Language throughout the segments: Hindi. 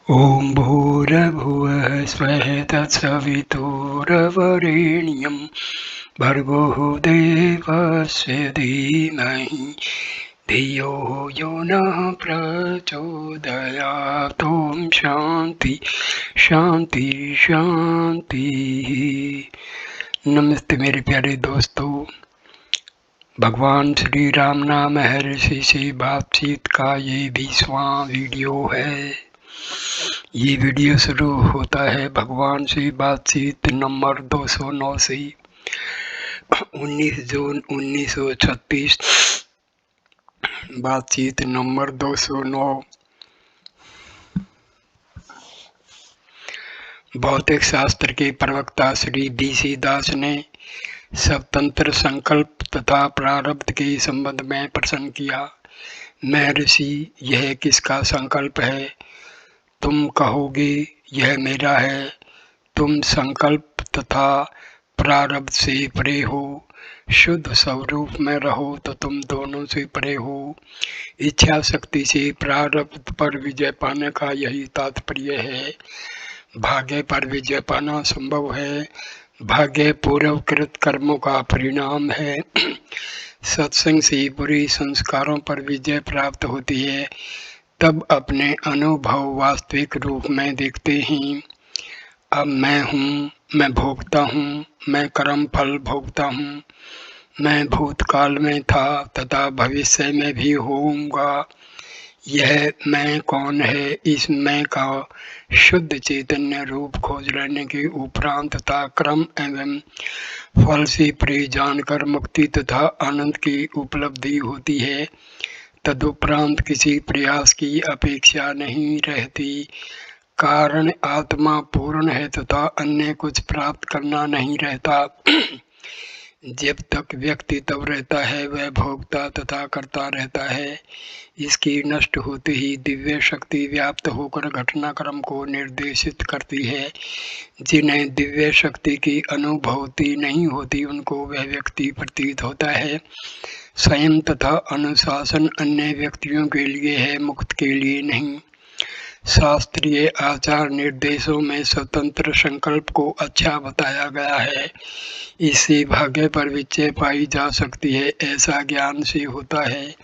ॐ भूर्भुवः स्वः तत्सवितुर्वरेण्यं भर्गो देवस्य धीमहि धियो यो नः प्रचोदयात्। ॐ शांति शांति शांति। नमस्ते मेरे प्यारे दोस्तों, भगवान श्री राम नाम महर्षि से बातचीत का ये 20वां वीडियो है। ये वीडियो शुरू होता है भगवान से बातचीत नंबर 209 से। 19 जून 1936 बातचीत नंबर 209। भौतिक शास्त्र के प्रवक्ता श्री DC दास ने स्वतंत्र संकल्प तथा प्रारब्ध के संबंध में प्रश्न किया। महर्षि, यह किसका संकल्प है? तुम कहोगे यह मेरा है। तुम संकल्प तथा प्रारब्ध से परे हो। शुद्ध स्वरूप में रहो तो तुम दोनों से परे हो। इच्छा शक्ति से प्रारब्ध पर विजय पाने का यही तात्पर्य है। भाग्य पर विजय पाना संभव है। भाग्य पूर्व कृत कर्मों का परिणाम है। सत्संग से बुरे संस्कारों पर विजय प्राप्त होती है। तब अपने अनुभव वास्तविक रूप में देखते हैं। अब मैं हूँ, मैं भोगता हूँ, मैं कर्म फल भोगता हूँ। मैं भूतकाल में था तथा भविष्य में भी होऊंगा। यह मैं कौन है? इस मैं का शुद्ध चैतन्य रूप खोज लेने के उपरांत तथा कर्म एवं फल से परे जानकर मुक्ति तथा आनंद की उपलब्धि होती है। तदुपरांत किसी प्रयास की अपेक्षा नहीं रहती। कारण आत्मा पूर्ण है तथा अन्य कुछ प्राप्त करना नहीं रहता। जब तक व्यक्ति तब रहता है वह भोगता तथा करता रहता है। इसकी नष्ट होते ही दिव्य शक्ति व्याप्त होकर घटनाक्रम को निर्देशित करती है। जिन्हें दिव्य शक्ति की अनुभूति नहीं होती उनको वह व्यक्ति प्रतीत होता है। संयम तथा अनुशासन अन्य व्यक्तियों के लिए है, मुक्त के लिए नहीं। शास्त्रीय आचार निर्देशों में स्वतंत्र संकल्प को अच्छा बताया गया है। इससे भाग्य पर विजय पाई जा सकती है। ऐसा ज्ञान से होता है।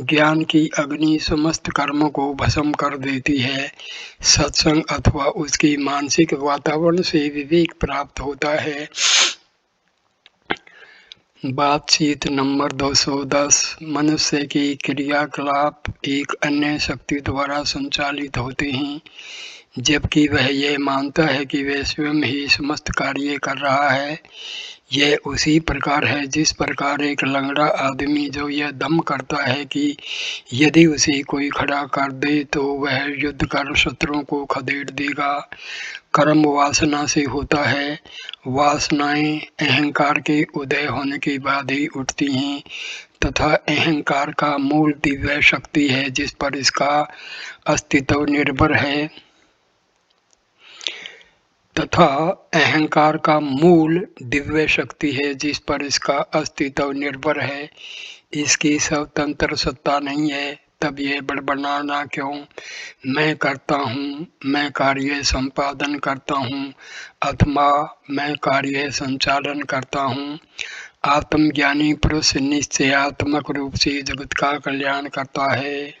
ज्ञान की अग्नि समस्त कर्मों को भस्म कर देती है। सत्संग अथवा उसकी मानसिक वातावरण से विवेक प्राप्त होता है। बातचीत नंबर 210। मनुष्य के क्रियाकलाप एक अन्य शक्ति द्वारा संचालित होते हैं, जबकि वह यह मानता है कि वह स्वयं ही समस्त कार्य कर रहा है। यह उसी प्रकार है जिस प्रकार एक लंगड़ा आदमी जो यह दम करता है कि यदि उसे कोई खड़ा कर दे तो वह युद्ध कर शत्रुओं को खदेड़ देगा। कर्म वासना से होता है। वासनाएं अहंकार के उदय होने के बाद ही उठती हैं तथा अहंकार का मूल दिव्य शक्ति है जिस पर इसका अस्तित्व निर्भर है। तथा अहंकार का मूल दिव्य शक्ति है जिस पर इसका अस्तित्व निर्भर है। इसकी स्वतंत्र सत्ता नहीं है। तब यह बड़बड़ाना क्यों? मैं करता हूँ, मैं कार्य संपादन करता हूँ अथवा मैं कार्य संचालन करता हूँ। आत्मज्ञानी पुरुष निश्चयात्मक रूप से जगत का कल्याण करता है।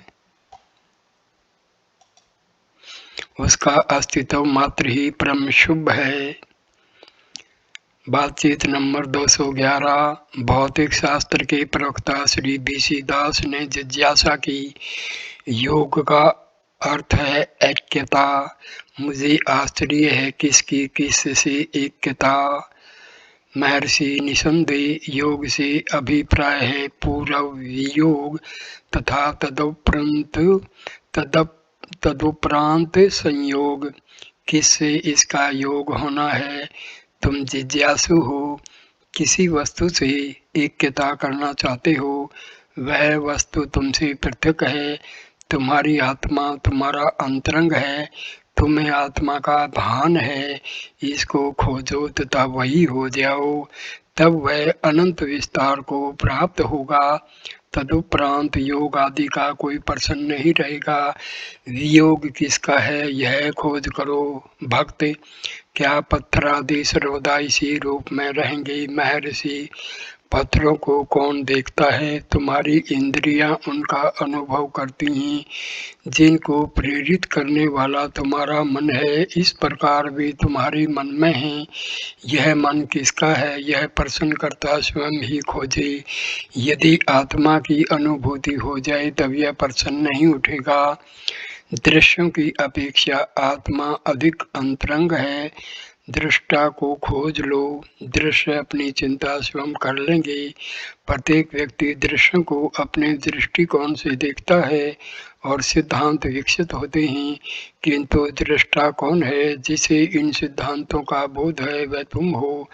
उसका अस्तित्व मात्र ही परम शुभ है। बातचीत नंबर 211। भौतिक शास्त्र के प्रवक्ता श्री DC दास ने जिज्ञासा की। योग का अर्थ है ऐक्यता। मुझे आश्चर्य है किसकी किस से ऐक्यता? महर्षि, निसंदेह योग से अभिप्राय है पूर्व योग तथा तदुपरांत संयोग। किससे इसका योग होना है? तुम जिज्ञासु हो, किसी वस्तु से ऐक्यता करना चाहते हो। वह वस्तु तुमसे पृथक है। तुम्हारी आत्मा तुम्हारा अंतरंग है। तुम्हें आत्मा का भान है। इसको खोजो तथा वही हो जाओ। तब वह अनंत विस्तार को प्राप्त होगा। तदुपरांत योग आदि का कोई प्रश्न नहीं रहेगा। वियोग किसका है यह खोज करो। भक्त क्या पत्थर आदि सर्वदा इसी रूप में रहेंगे? महर्षि पत्थरों को कौन देखता है? तुम्हारी इंद्रियां उनका अनुभव करती हैं, जिनको प्रेरित करने वाला तुम्हारा मन है। इस प्रकार वे तुम्हारे मन में हैं। यह मन किसका है यह प्रश्नकर्ता स्वयं ही खोजे। यदि आत्मा की अनुभूति हो जाए तब यह प्रश्न नहीं उठेगा। दृश्यों की अपेक्षा आत्मा अधिक अंतरंग है। दृष्टा को खोज लो, दृश्य अपनी चिंता स्वयं कर लेंगे। प्रत्येक व्यक्ति दृश्यों को अपने दृष्टिकोण से देखता है और सिद्धांत विकसित होते हैं, किंतु दृष्टा कौन है? जिसे इन सिद्धांतों का बोध है वह तुम हो।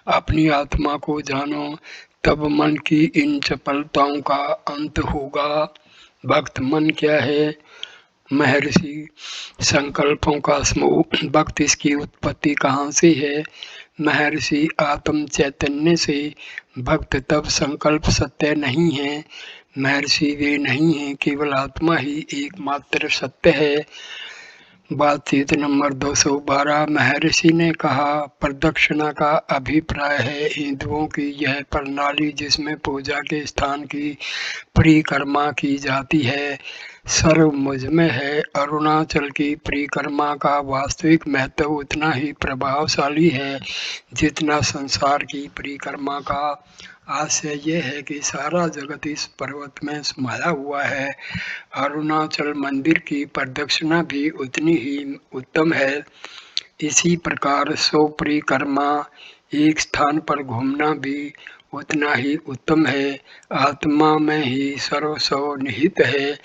अपनी आत्मा को जानो, तब मन की इन चपलताओं का अंत होगा। भक्त मन क्या है? महर्षि संकल्पों का समूह। भक्त इसकी उत्पत्ति कहाँ से है? महर्षि आत्म चैतन्य से। भक्त तब संकल्प सत्य नहीं है। महर्षि वे नहीं है, केवल आत्मा ही एकमात्र सत्य है। बातचीत नंबर 212। महर्षि ने कहा, प्रदक्षिणा का अभिप्राय है हिंदुओं की यह प्रणाली जिसमें पूजा के स्थान की परिक्रमा की जाती है। सर्व मुझ में है। अरुणाचल की परिक्रमा का वास्तविक महत्व उतना ही प्रभावशाली है जितना संसार की परिक्रमा का। आशय यह है कि सारा जगत इस पर्वत में समाया हुआ है। अरुणाचल मंदिर की प्रदक्षिणा भी उतनी ही उत्तम है। इसी प्रकार 100 परिक्रमा एक स्थान पर घूमना भी उतना ही उत्तम है। आत्मा में ही सर्वस्व निहित है।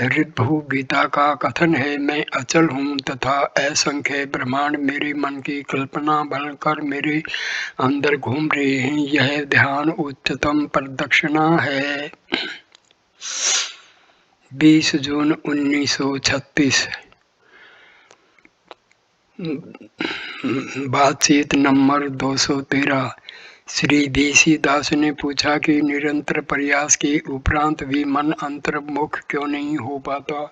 ऋभु गीता का कथन है, मैं अचल हूँ तथा असंख्य ब्रह्मांड मेरे मन की कल्पना बनकर मेरे अंदर घूम रहे हैं। यह ध्यान उच्चतम प्रदक्षिणा है। 20 जून 1936। बातचीत नंबर 213। श्री देसी दास ने पूछा कि निरंतर प्रयास के उपरांत भी मन अंतर्मुख क्यों नहीं हो पाता?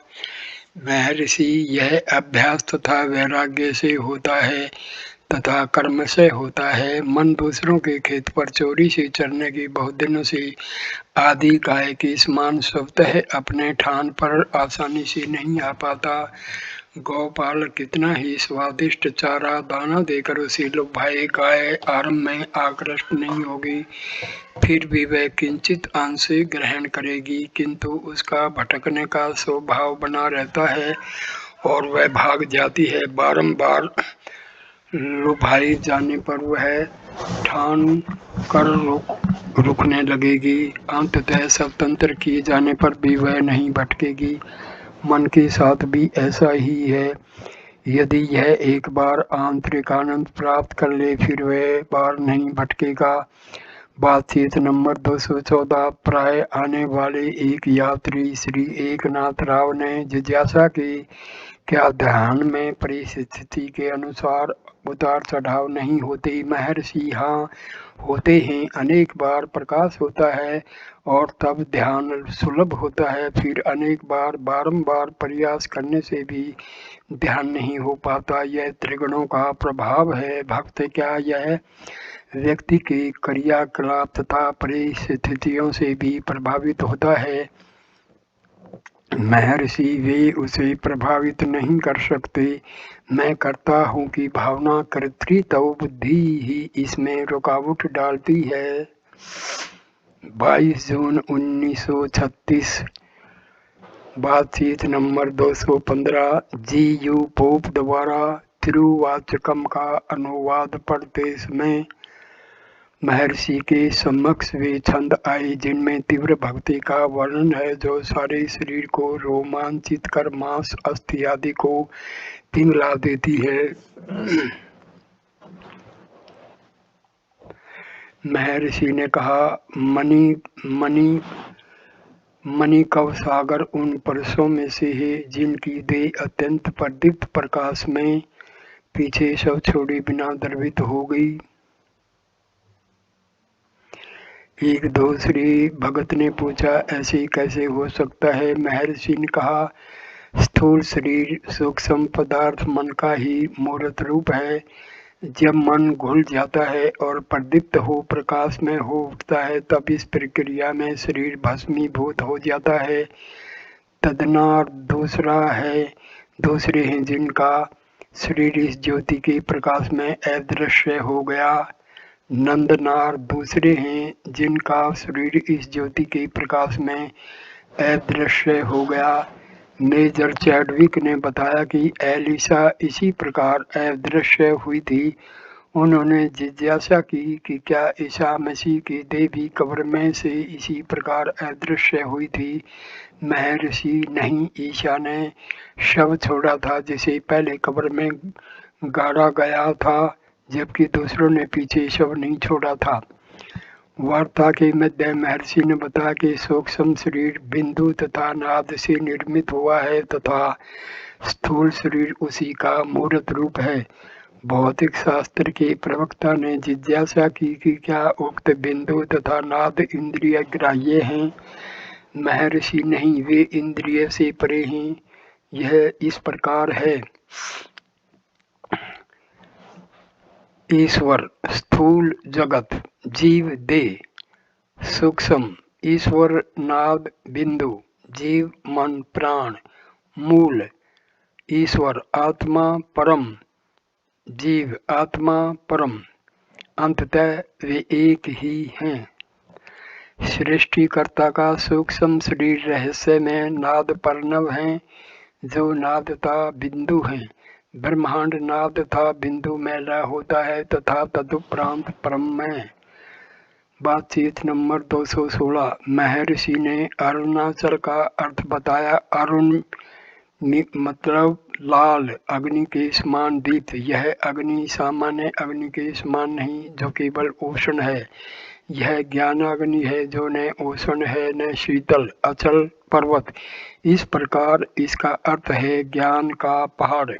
महर्षि, यह अभ्यास तथा वैराग्य से होता है तथा कर्म से होता है। मन दूसरों के खेत पर चोरी से चरने की बहुत दिनों से आदि गाय के समान स्वतः अपने ठान पर आसानी से नहीं आ पाता। गौपालक कितना ही स्वादिष्ट चारा दाना देकर उसे लुभाए, गाय आरंभ में आकृष्ट नहीं होगी, फिर भी वह किंचित अंश ग्रहण करेगी, किंतु उसका भटकने का स्वभाव बना रहता है और वह भाग जाती है। बारंबार लुभाए जाने पर वह ठान कर रुकने लगेगी। अंततः स्वतंत्र किए जाने पर भी वह नहीं भटकेगी। मन के साथ भी ऐसा ही है। यदि यह एक बार आंतरिक आनंद प्राप्त कर ले फिर वह बार नहीं भटकेगा। बातचीत नंबर 214। प्राय आने वाले एक यात्री श्री एकनाथ राव ने जिज्ञासा की, क्या ध्यान में परिस्थिति के अनुसार उतार चढ़ाव नहीं होते? महर्षि, हाँ होते हैं। अनेक बार प्रकाश होता है और तब ध्यान सुलभ होता है, फिर अनेक बार बारंबार प्रयास करने से भी ध्यान नहीं हो पाता। यह त्रिगुणों का प्रभाव है। भक्त क्या यह व्यक्ति के क्रियाकलाप तथा परिस्थितियों से भी प्रभावित होता है? महर्षि, वे उसे प्रभावित नहीं कर सकते। मैं करता हूँ कि भावना कर्तृत्व बुद्धि ही इसमें रुकावट डालती है। 22 जून 1936। बातचीत नंबर 215। जी.यू. पोप द्वारा तिरुवाचकम का अनुवाद पढ़ते समय महर्षि के समक्ष वे छंद आए जिनमें तीव्र भक्ति का वर्णन है, जो सारे शरीर को रोमांचित कर मांस अस्थि आदि को पिघला देती है। महर्षि ने कहा, मणिकव सागर उन पुरुषों में से है जिनकी देह अत्यंत प्रदीप्त प्रकाश में पीछे सब छोड़े बिना द्रवित हो गई। एक दूसरे भगत ने पूछा, ऐसे कैसे हो सकता है? महर्षि ने कहा, स्थूल शरीर सूक्ष्म पदार्थ मन का ही मूर्त रूप है। जब मन घुल जाता है और प्रदीप्त हो प्रकाश में हो उठता है, तब इस प्रक्रिया में शरीर भस्मीभूत हो जाता है। तदनार दूसरे हैं जिनका शरीर इस ज्योति के प्रकाश में अदृश्य हो गया। नंदनार दूसरे हैं जिनका शरीर इस ज्योति के प्रकाश में अदृश्य हो गया। मेजर चैडविक ने बताया कि एलिसा इसी प्रकार अदृश्य हुई थी। उन्होंने जिज्ञासा की कि क्या ईसा मसीह की देह भी कब्र में से इसी प्रकार अदृश्य हुई थी? महर्षि, नहीं, ईसा ने शव छोड़ा था जिसे पहले कब्र में गाड़ा गया था, जबकि दूसरों ने पीछे शव नहीं छोड़ा था। वार्ता के मध्य महर्षि ने बताया कि सूक्ष्म शरीर बिंदु तथा नाद से निर्मित हुआ है तथा स्थूल शरीर उसी का मूर्त रूप है। भौतिक शास्त्र के प्रवक्ता ने जिज्ञासा की कि क्या उक्त बिंदु तथा नाद इंद्रिय ग्राह्य हैं? महर्षि, नहीं, वे इंद्रिय से परे हैं। यह इस प्रकार है। ईश्वर स्थूल जगत, जीव देह। सूक्ष्म ईश्वर नाद बिंदु, जीव मन प्राण। मूल ईश्वर आत्मा परम, जीव आत्मा परम। अंततः वे एक ही हैं। सृष्टिकर्ता का सूक्ष्म शरीर रहस्य में नाद प्रणव हैं, जो नाद तथा बिंदु हैं। ब्रह्मांड नाद तथा बिंदु में लय होता है तथा तदुपरांत परम में। बातचीत नंबर 216। महर्षि ने अरुणाचल का अर्थ बताया। अरुण मतलब लाल, अग्नि के समान दीप्त। यह अग्नि सामान्य अग्नि के समान नहीं, जो केवल उष्ण है। यह ज्ञान अग्नि है, जो न उष्ण है न शीतल। अचल पर्वत, इस प्रकार इसका अर्थ है ज्ञान का पहाड़।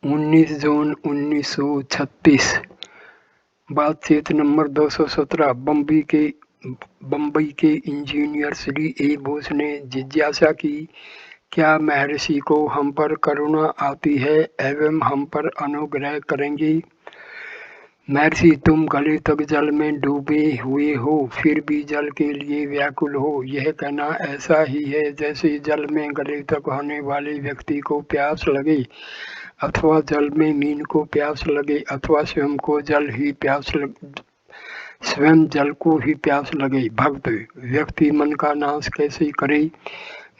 19 जून 1936। बातचीत नंबर 217। बम्बई के इंजीनियर श्री ए बोस ने जिज्ञासा की, क्या महर्षि को हम पर करुणा आती है एवं हम पर अनुग्रह करेंगे? महर्षि, तुम गले तक जल में डूबे हुए हो, फिर भी जल के लिए व्याकुल हो। यह कहना ऐसा ही है जैसे जल में गले तक होने वाले व्यक्ति को प्यास लगे, अथवा जल में मीन को प्यास लगे, अथवा स्वयं जल को ही प्यास लगे। भक्त, व्यक्ति मन का नाश कैसे करे?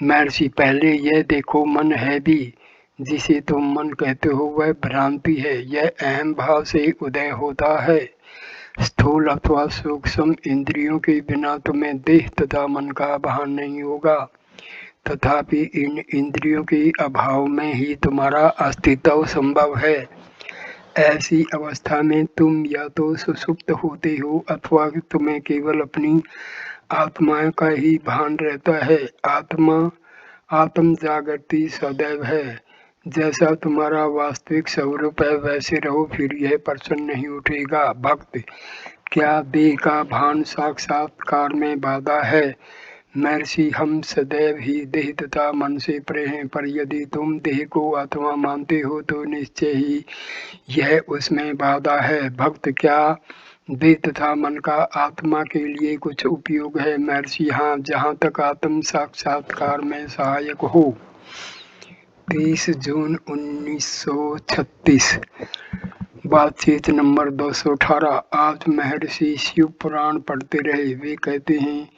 महर्षि, पहले यह देखो, मन है भी, जिसे तुम मन कहते हो, वह भ्रांति है। यह अहम भाव से उदय होता है। स्थूल अथवा सूक्ष्म इंद्रियों के बिना तुम्हें देह तथा मन का भान नहीं होगा। तथापि इन इंद्रियों के अभाव में ही तुम्हारा अस्तित्व संभव है। ऐसी अवस्था में तुम या तो सुषुप्त होते हो अथवा तुम्हें केवल अपनी आत्मा का ही भान रहता है। आत्म जागृति सदैव है। जैसा तुम्हारा वास्तविक स्वरूप है वैसे रहो, फिर यह प्रश्न नहीं उठेगा। भक्त, क्या देह का भान साक्षात्कार में बाधा है? महर्षि, हम सदैव ही देह तथा मन से परे हैं, पर यदि तुम देह को आत्मा मानते हो तो निश्चय ही यह उसमें बाधा है। भक्त, क्या देह तथा मन का आत्मा के लिए कुछ उपयोग है? महर्षि, हाँ, जहाँ तक आत्म साक्षात्कार में सहायक हो। 30 जून 1936। बातचीत नंबर 218। आज महर्षि शिव पुराण पढ़ते रहे। वे कहते हैं,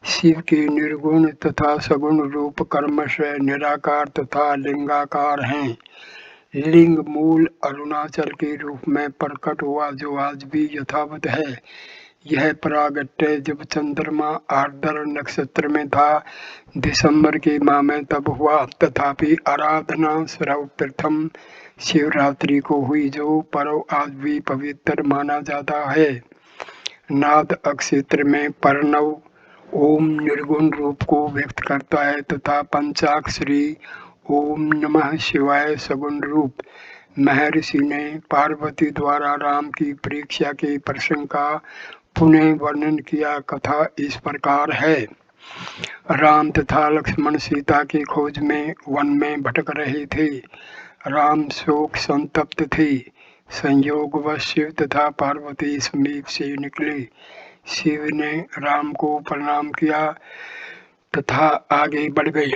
शिव के निर्गुण तथा सगुण रूप कर्मशः निराकार तथा लिंगाकार हैं। लिंग मूल अरुणाचल के रूप में प्रकट हुआ, जो आज भी यथावत है। यह प्रागट्य जब चंद्रमा आर्द्र नक्षत्र में था, दिसंबर के माह में तब हुआ। तथापि आराधना सर्वप्रथम शिवरात्रि को हुई, जो पर्व आज भी पवित्र माना जाता है। नाद अक्षेत्र में प्रणव ओम निर्गुण रूप को व्यक्त करता है तथा पंचाक्षरी ओम नमः शिवाय सगुण रूप। महर्षि ने पार्वती द्वारा राम की परीक्षा के प्रसंग का पुनः वर्णन किया। कथा इस प्रकार है। राम तथा लक्ष्मण सीता की खोज में वन में भटक रहे थे। राम शोक संतप्त थे। संयोगवश शिव तथा पार्वती समीप से निकले। शिव ने राम को प्रणाम किया तथा आगे बढ़ गए।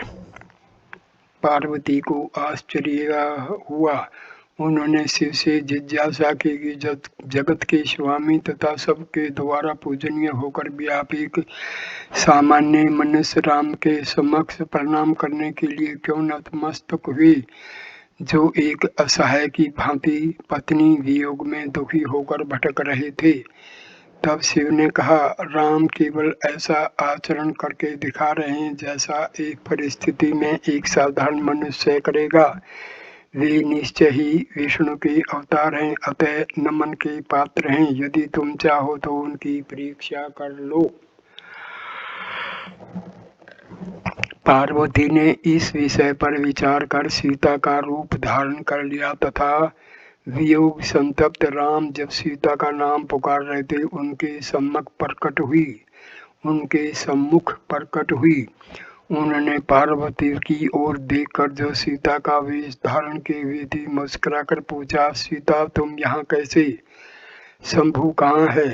पार्वती को आश्चर्य हुआ। उन्होंने शिव से जिज्ञासा की कि जगत के स्वामी तथा सबके द्वारा पूजनीय होकर भी आप एक सामान्य मनुष्य राम के समक्ष प्रणाम करने के लिए क्यों नतमस्तक हुए, जो एक असहाय की भांति पत्नी वियोग में दुखी होकर भटक रहे थे। तब शिव ने कहा, राम केवल ऐसा आचरण करके दिखा रहे हैं जैसा एक परिस्थिति में एक साधारण मनुष्य करेगा। वे निश्चय ही विष्णु के अवतार हैं, अतः नमन के पात्र हैं। यदि तुम चाहो तो उनकी परीक्षा कर लो। पार्वती ने इस विषय पर विचार कर सीता का रूप धारण कर लिया तथा वियोग संतप्त राम जब सीता का नाम पुकार रहे थे उनके सम्मुख प्रकट हुई। उन्होंने पार्वती की ओर देखकर जो सीता का वेश धारण किए हुए थी मुस्कुराकर पूछा, सीता तुम यहाँ कैसे? शंभु कहाँ है?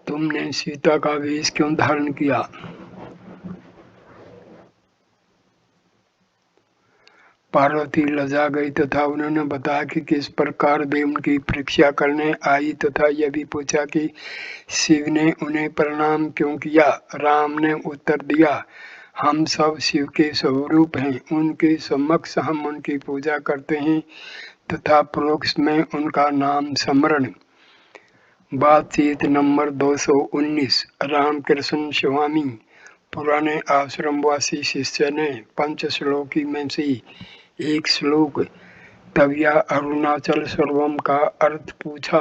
तुमने सीता का वेश क्यों धारण किया? पार्वती लजा गई तथा उन्होंने बताया कि किस प्रकार वे उनकी परीक्षा करने आई तथा यह भी पूछा कि शिव ने उन्हें प्रणाम क्यों किया। राम ने उत्तर दिया, हम सब शिव के स्वरूप हैं, उनके समक्ष हम उनकी पूजा करते हैं तथा परोक्ष में उनका नाम स्मरण। बातचीत नंबर 219। रामकृष्ण स्वामी पुराने आश्रमवासी शिष्य ने पंचश्लोकी में से एक श्लोक तव्या अरुणाचल सर्वम का अर्थ पूछा।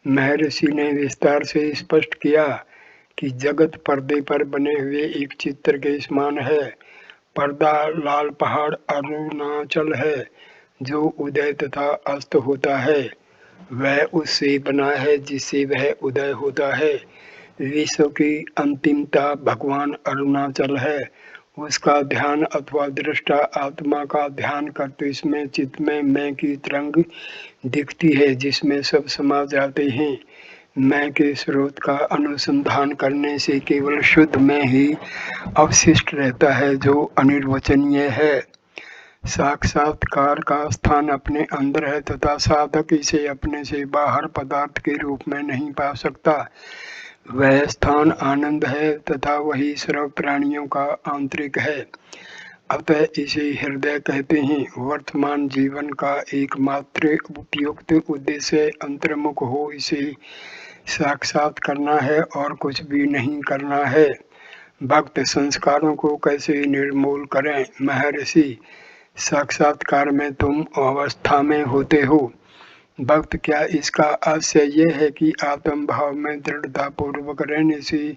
महर्षि ने विस्तार से स्पष्ट किया कि जगत पर्दे पर बने हुए एक चित्र के समान है। पर्दा लाल पहाड़ अरुणाचल है जो उदय तथा अस्त होता है। वह उससे बना है जिससे वह उदय होता है। विश्व की अंतिमता भगवान अरुणाचल है। उसका ध्यान अथवा दृष्टा आत्मा का ध्यान करते इसमें चित्त में मैं की तरंग दिखती है जिसमें सब समा जाते हैं। मैं के स्रोत का अनुसंधान करने से केवल शुद्ध में ही अवशिष्ट रहता है जो अनिर्वचनीय है। साक्षात्कार का स्थान अपने अंदर है तथा साधक इसे अपने से बाहर पदार्थ के रूप में नहीं पा सकता। वह स्थान आनंद है तथा वही सर्व प्राणियों का आंतरिक है। अतः इसे हृदय कहते हैं। वर्तमान जीवन का एकमात्र उपयुक्त उद्देश्य अंतर्मुख हो इसे साक्षात करना है और कुछ भी नहीं करना है। भक्त संस्कारों को कैसे निर्मूल करें? महर्षि, साक्षात्कार में तुम अवस्था में होते हो। भक्त, क्या इसका आशय यह है कि आत्म भाव में दृढ़ता पूर्वक रहने से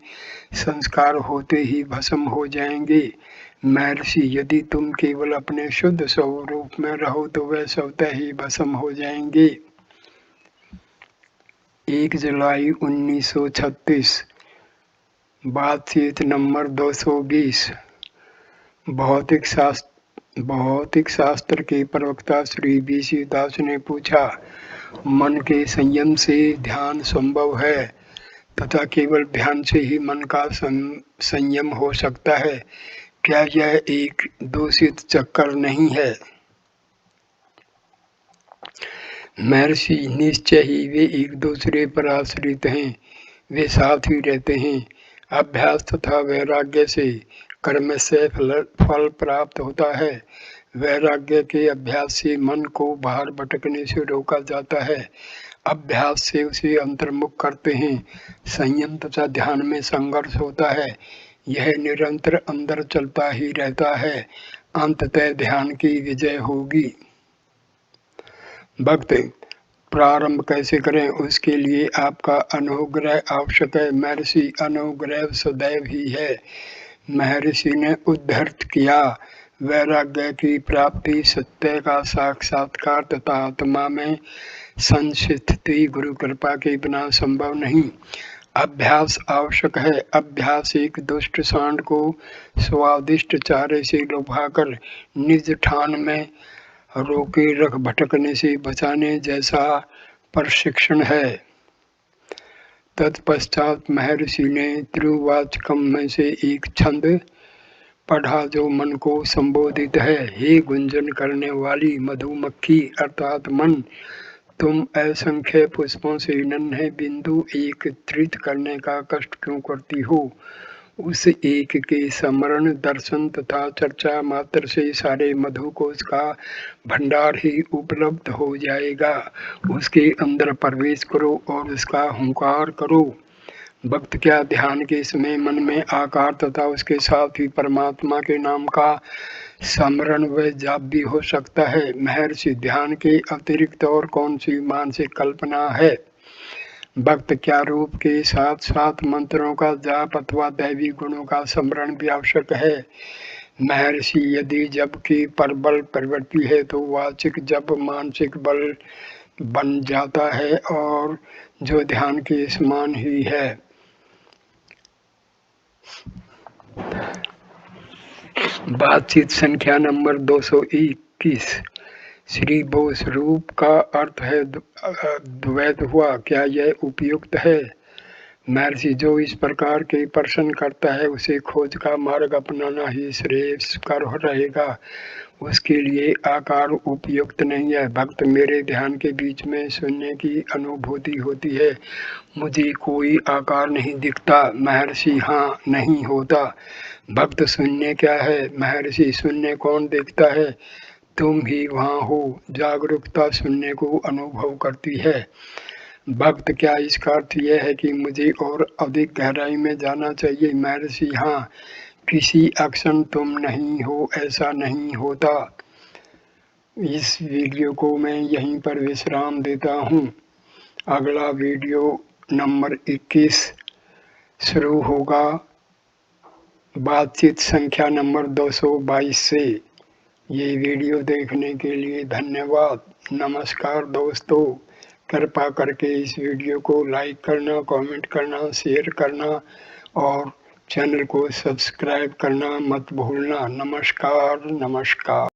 संस्कार होते ही भस्म हो जाएंगे? महर्षि, यदि तुम केवल अपने शुद्ध स्वरूप में रहो तो वह स्वतः ही भस्म हो जाएंगे। 1 जुलाई 1936। बातचीत नंबर 220। भौतिक शास्त्र के प्रवक्ता श्री BC दास ने पूछा, मन के संयम से ध्यान संभव है तथा केवल ध्यान से ही मन का संयम हो सकता है। क्या यह एक दूषित चक्कर नहीं है? महर्षि, निश्चय ही वे एक दूसरे पर आश्रित हैं, वे साथ ही रहते हैं। अभ्यास तथा वैराग्य से कर्म से फल प्राप्त होता है। वैराग्य के अभ्यास से मन को बाहर भटकने से रोका जाता है। अभ्यास से उसे अंतर्मुख करते हैं। संयम तथा ध्यान में संघर्ष होता है। यह निरंतर अंदर चलता ही रहता है। अंततः ध्यान की विजय होगी। भक्त, प्रारंभ कैसे करें उसके लिए आपका अनुग्रह आवश्यक है। महर्षि, अनुग्रह सदैव ही है। महर्षि ने उद्धृत किया, वैराग्य की प्राप्ति, सत्य का साक्षात्कार तथा आत्मा में संस्थिति गुरु कृपा के बिना संभव नहीं। अभ्यास आवश्यक है। अभ्यास एक दुष्ट सांड को स्वादिष्ट चारे से लुभाकर निज ठान में रोके रख भटकने से बचाने जैसा प्रशिक्षण है। तत्पश्चात महर्षि ने त्रिवाचकम में से एक छंद पढ़ा जो मन को संबोधित है। हे गुंजन करने वाली मधुमक्खी अर्थात मन, तुम असंख्य पुष्पों से नन्हे बिंदु एकत्रित करने का कष्ट क्यों करती हो? उस एक के स्मरण, दर्शन तथा चर्चा मात्र से सारे मधुकोश का भंडार ही उपलब्ध हो जाएगा। उसके अंदर प्रवेश करो और उसका हुंकार करो। भक्त क्या ध्यान के समय मन में आकार तथा उसके साथ ही परमात्मा के नाम का स्मरण व जाप भी हो सकता है। महर्षि, ध्यान के अतिरिक्त और कौन सी मानसिक कल्पना है? भक्त क्या रूप के साथ साथ मंत्रों का जाप अथवा दैवी गुणों का स्मरण भी आवश्यक है? महर्षि, यदि जप की प्रबल प्रवृत्ति है तो वाचिक जप मानसिक बल बन जाता है और जो ध्यान के समान ही है। बातचीत संख्या नंबर 221। श्री बोस, रूप का अर्थ है द्वैत हुआ, क्या यह उपयुक्त है? महर्षि, जो इस प्रकार के प्रश्न करता है उसे खोज का मार्ग अपनाना ही श्रेयस्कर रहेगा। उसके लिए आकार उपयुक्त नहीं है। भक्त, मेरे ध्यान के बीच में शून्य की अनुभूति होती है, मुझे कोई आकार नहीं दिखता। महर्षि, हाँ, नहीं होता। भक्त, शून्य क्या है? महर्षि, शून्य कौन देखता है? तुम ही वहाँ हो। जागरूकता शून्य को अनुभव करती है। भक्त, क्या इसका अर्थ यह है कि मुझे और अधिक गहराई में जाना चाहिए? महर्षि, हाँ, किसी अक्षण तुम नहीं हो ऐसा नहीं होता। इस वीडियो को मैं यहीं पर विश्राम देता हूँ। अगला वीडियो नंबर 21 शुरू होगा बातचीत संख्या नंबर 222 से। ये वीडियो देखने के लिए धन्यवाद। नमस्कार दोस्तों, कृपा करके इस वीडियो को लाइक करना, कमेंट करना, शेयर करना और चैनल को सब्सक्राइब करना मत भूलना। नमस्कार।